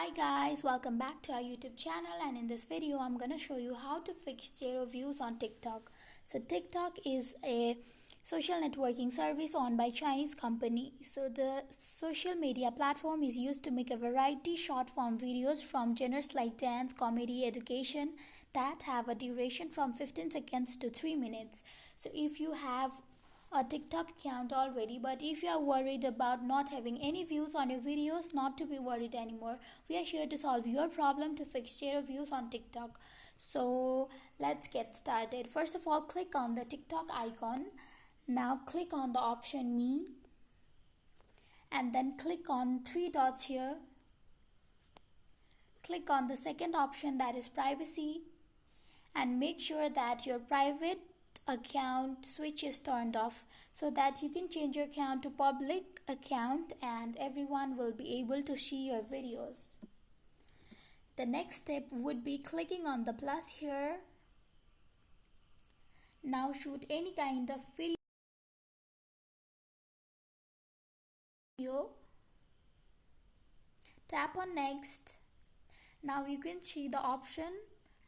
Hi guys, welcome back to our YouTube channel, and in this video I'm gonna show you how to fix zero views on TikTok. So TikTok is a social networking service owned by Chinese company. So the social media platform is used to make a variety short form videos from genres like dance, comedy, education that have a duration from 15 seconds to 3 minutes. So if you have a TikTok account already, but if you are worried about not having any views on your videos, not to be worried anymore. We are here to solve your problem to fix zero views on TikTok. So let's get started. First of all, click on the TikTok icon. Now click on the option Me, and then click on three dots here. Click on the second option, that is privacy, and make sure that your private account switch is turned off so that you can change your account to public account and everyone will be able to see your videos. The next step would be clicking on the plus here. Now shoot any kind of video. Tap on next. Now you can see the option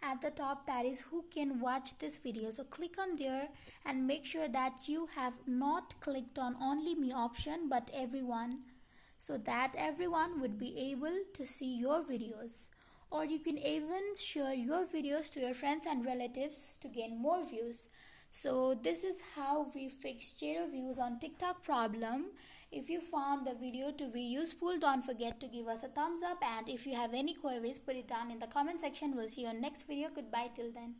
at the top, that is who can watch this video. So click on there and make sure that you have not clicked on only me option but everyone, so that everyone would be able to see your videos. Or you can even share your videos to your friends and relatives to gain more views. So this is how we fix zero views on TikTok problem. If you found the video to be useful, don't forget to give us a thumbs up, and if you have any queries, put it down in the comment section. We'll see you on next video. Goodbye till then.